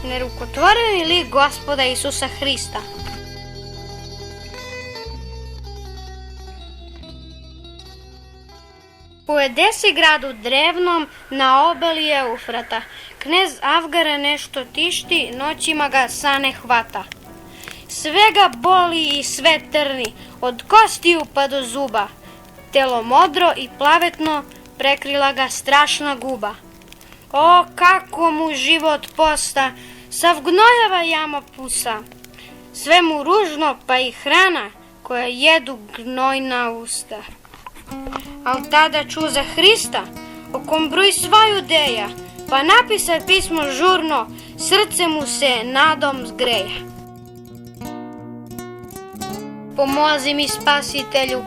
Nerukotvoreni lik Gospoda Isusa Hrista. U Edesi, gradu drevnom, na obali Eufrata, knez Avgara nešto tišti, noćima ga sane hvata. Sve ga boli i sve trni, od kostiju pa do zuba. Telo modro i plavetno, prekrila ga strašna guba. O, kako mu život posta, sav gnojava jama pusa. Sve mu ružno, pa i hrana, koja jedu gnojna usta. Al tada ču za Hrista, o kom bruj sva Judeja, pa napisa pismo žurno, srce mu se nadom zgreja. Pomozi mi, Spasitelju,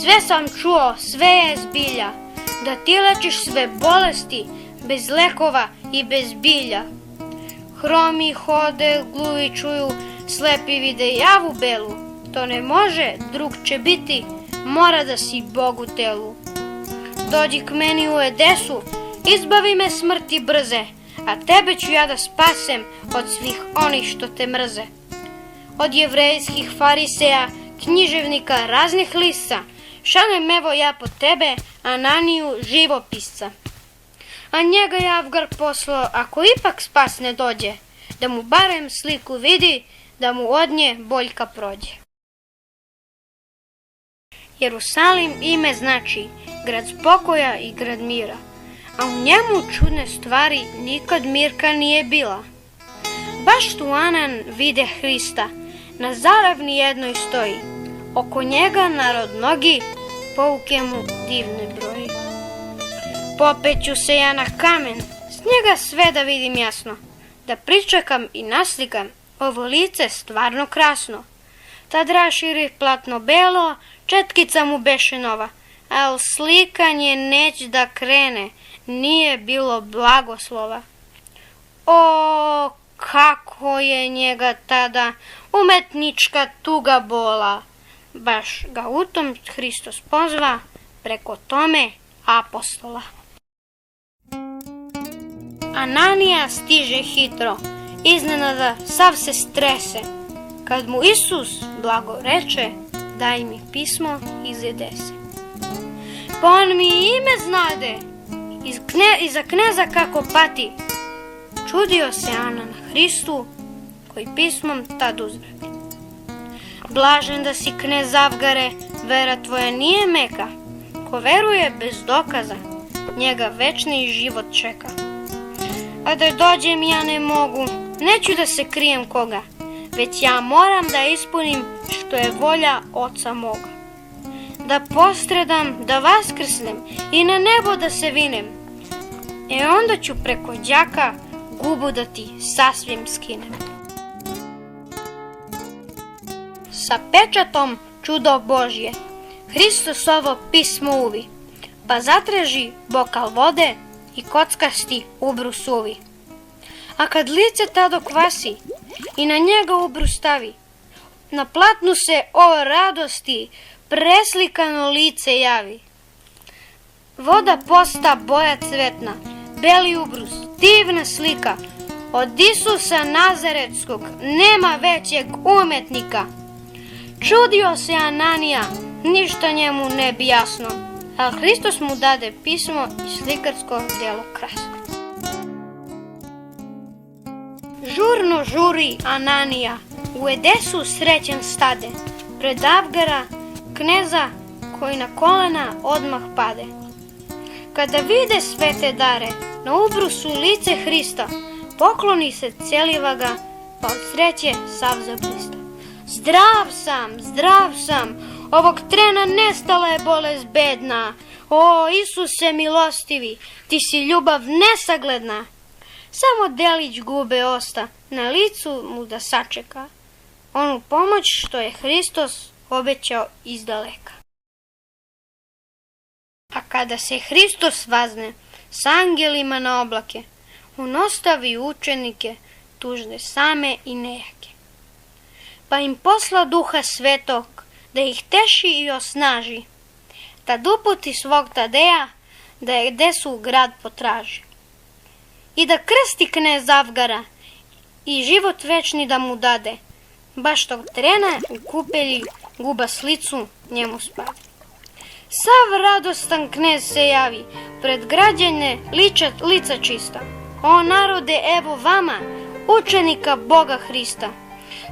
sve sam čuo, sve je zbilja, da ti lečiš sve bolesti, bez lekova i bez bilja. Hromi hode, gluvi čuju, slepi vide javu belu, to ne može, drug će biti, mora da si Bog u telu. Dođi k meni u Edesu, izbavi me smrti brze, a tebe ću ja da spasem od svih onih što te mrze. Od jevrejskih fariseja, književnika raznih lisa, šaljem evo ja po tebe, Ananiju živopisca. A njega je Avgar poslao, ako ipak spas ne dođe, da mu barem sliku vidi, da mu od nje boljka prođe. Jerusalim ime znači grad spokoja i grad mira, a u njemu čudne stvari nikad mirka nije bila. Baš tu Anan vide Hrista, na zaravni jednoj stoji, oko njega narod mnogi, pouke mu divne broji. Popeću se ja na kamen, s njega sve da vidim jasno, da pričekam i naslikam ovo lice stvarno krasno. Tad raširi platno belo, četkica mu beše nova, al slikanje neć da krene, nije bilo blagoslova. O, kako je njega tada umetnička tuga bola, baš ga u tom Hristos pozva, preko tome apostola. Ananija stiže hitro, iznenada sav se strese, kad mu Isus blago reče, daj mi pismo iz Edese. Pa on mi ime znade, iza kneza kako pati. Čudio se Anan Hristu, koji pismom tad uzvrati. Blažen da si, knez Avgare, vera tvoja nije meka, ko veruje bez dokaza, njega večni život čeka. A da dođem ja ne mogu, neću da se krijem koga, već ja moram da ispunim što je volja Oca moga. Da postredam, da vaskrsnem i na nebo da se vinem, onda ću preko đaka gubu da ti sasvim skinem. Sa pečatom čudo Božje, Hristos ovo pismo uvi, pa zatraži bokal vode i kockasti ubru suvi. A kad lice tado kvasi i na njega ubru stavi, na platnu se o radosti preslikano lice javi. Voda posta boja cvetna, beli ubrus, divna slika, od Isusa Nazaretskog nema većeg umetnika. Čudio se Ananija, ništa njemu ne bi jasno, a Hristos mu dade pismo i slikarsko delo krasno. Žurno žuri Ananija, u Edesu srećan stade, pred Avgara, kneza, koji na kolena odmah pade. Kada vide sve te dare, na ubrusu lice Hrista, pokloni se celiva ga, pa od sreće sav zablista. Zdrav sam, ovog trena nestala je bolest bedna. O, Isuse milostivi, ti si ljubav nesagledna. Samo delić gube osta, na licu mu da sačeka onu pomoć što je Hristos obećao izdaleka. A kada se Hristos vazne s angelima na oblake, on ostavi učenike tužne same i nejake. Pa im posla Duha Svetog da ih teši i osnaži, tad uputi svog Tadeja da Edesu grad potraži. I da krsti knez Avgara i život večni da mu dade. Baš tog trena u kupelji guba slicu njemu spade. Sav radostan knez se javi, pred građane lica čista. O narode, evo vama, učenika Boga Hrista,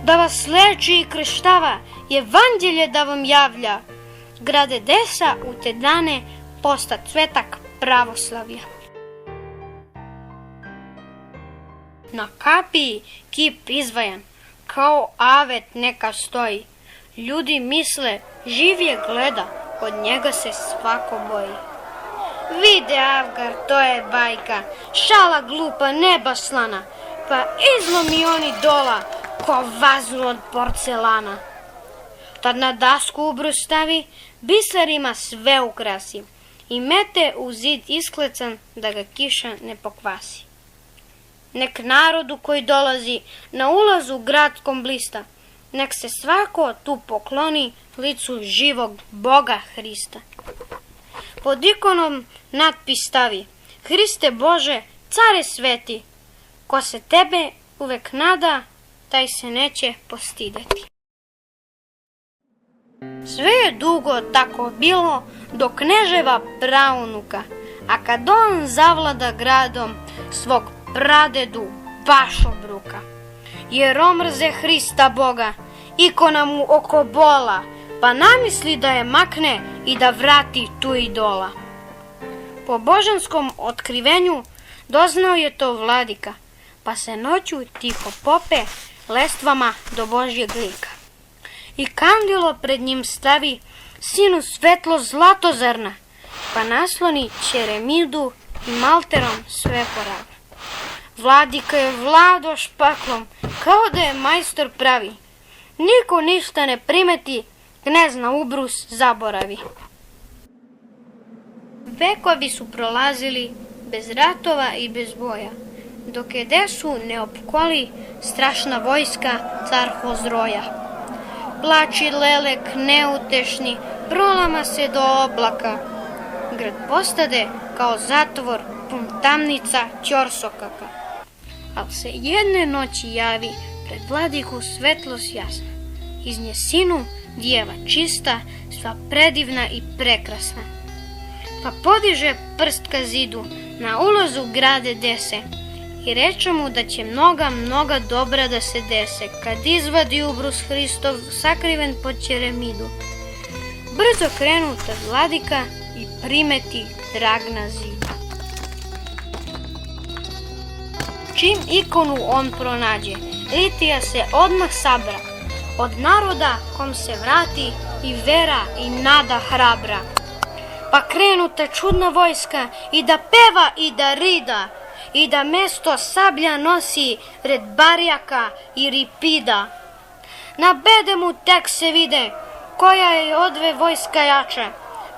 da vas leči i krštava, evanđelje da vam javlja. Grade desa u te dane posta cvetak pravoslavlja. Na kapiji kip izvajan, kao avet neka stoji. Ljudi misle, živ je gleda, od njega se svako boji. Vide Avgar, to je bajka, šala glupa, neba slana, pa izlomi oni dola, ko vazu od porcelana. Tad na dasku ubrus stavi, biserima sve ukrasi i mete u zid isklecan da ga kiša ne pokvasi. Nek narodu koji dolazi na ulazu gradskom blista, nek se svako tu pokloni licu živog Boga Hrista. Pod ikonom natpis stavi, Hriste Bože, care sveti, ko se tebe uvek nada, taj se neće postideti. Sve je dugo tako bilo do kneževa praunuka, a kad on zavlada gradom, svog pradedu baš obruka. Jer omrze Hrista Boga, ikona mu oko bola, pa namisli da je makne i da vrati tu idola. Po božanskom otkrivenju doznao je to vladika, pa se noću tiho pope lestvama do Božjeg lika. I kandilo pred njim stavi, sinu svetlo zlatozarna, pa nasloni Ćeremidu i malterom sve poravna. Vladika je vlado špaklom, kao da je majstor pravi. Niko ništa ne primeti, knez na ubrus zaboravi. Vekovi su prolazili bez ratova i bez boja, dok je desu ne opkoli strašna vojska car Hozroja. Plači lelek neutešni, prolama se do oblaka. Grad postade kao zatvor pun tamnica ćorsokaka. Al se jedne noći javi pred vladiku svetlost jasna. Iz nje sinu djeva čista, sva predivna i prekrasna. Pa podiže prst ka zidu, na ulazu grade dese i reče mu da će mnoga dobra da se dese kad izvadi ubrus Hristov sakriven pod Ćeremidu. Brzo krenu tad vladika i primeti trag na zidu. Čim ikonu on pronađe, litija se odmah sabra, od naroda kom se vrati i vera i nada hrabra. Pa krenu ta čudna vojska i da peva i da rida, i da mesto sablja nosi red barjaka i ripida. Na bedemu tek se vide koja je od dve vojska jača,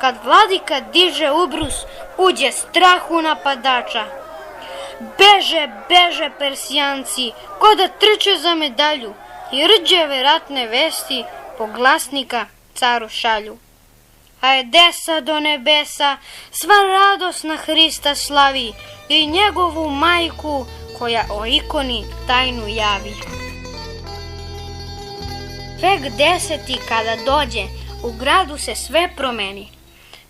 kad vladika diže ubrus, uđe strahu napadača. Beže Persijanci, ko da trče za medalju, i rđave ratne vesti po glasnika caru šalju. A je desa do nebesa, sva radost na Hrista slavi i njegovu majku koja o ikoni tajnu javi. Vek 10. kada dođe, u gradu se sve promeni.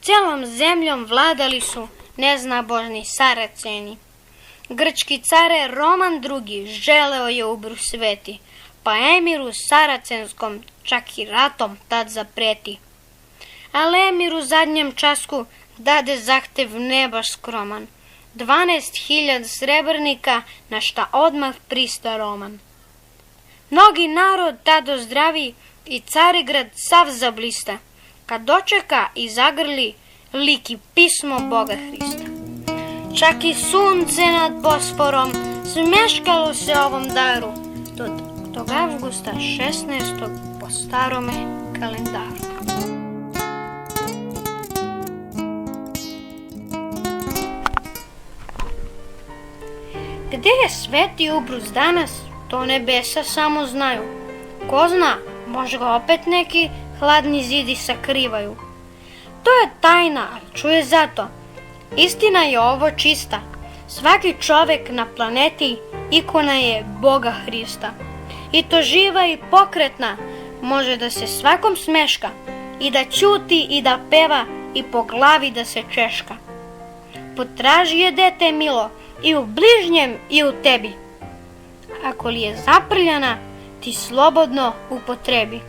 Celom zemljom vladali su neznabožni Saraceni. Grčki care Roman II želeo je ubrus sveti, pa emiru Saracenskom čak i ratom tad zapreti. Ali emir u zadnjem časku dade zahtev ne baš skroman, 12.000 srebrnika, na šta odmah prista Roman. Mnogi narod tado zdravi i Carigrad sav zablista, kad dočeka i zagrli lik i pismo Boga Hrista. Čak i sunce nad Bosforom smeškalo se ovom daru, tog avgusta 16. po starome kalendaru. Gde je sveti ubrus danas, to nebesa samo znaju. Ko zna, možda opet neki hladni zidi sakrivaju. To je tajna, ali čuje zato. Istina je ovo čista, Svaki čovek na planeti ikona je Boga Hrista. I to živa i pokretna, može da se svakom smeška, i da ćuti i da peva, i po glavi da se češka. Potraži je dete milo, i u bližnjem i u tebi. Ako li je zaprljana, ti slobodno upotrebi.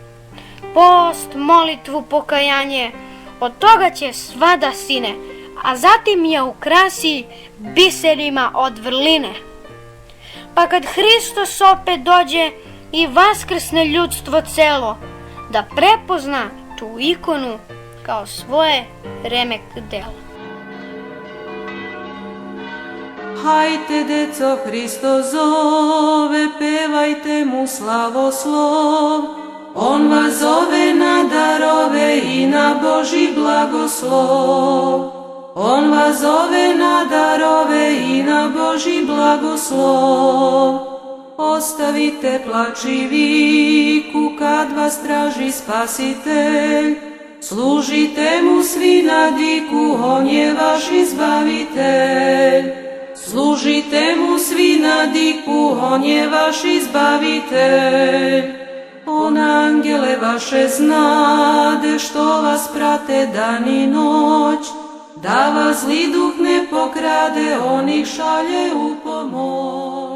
Post, molitvu, pokajanje, od toga će sva da sine, a zatim je ukrasi biserima od vrline. Pa kad Hristos opet dođe i vaskrsne ljudstvo celo, da prepozna tu ikonu kao svoje remek delo. Hajte, deco, Hristos zove, pevajte mu slavoslov. On vas zove na darove i na Božji blagoslov. On vas zove na darove i na Božji blagoslov. Ostavite plač i viku kad vas traži Spasitelj. Služite mu svi na diku, on je vaš izbavitelj. Služite mu svi na diku, on je vaš izbavitelj. On angele vaše znade, što vas prate dan i noć, da vas zli duh ne pokrade, on ih šalje u pomoć.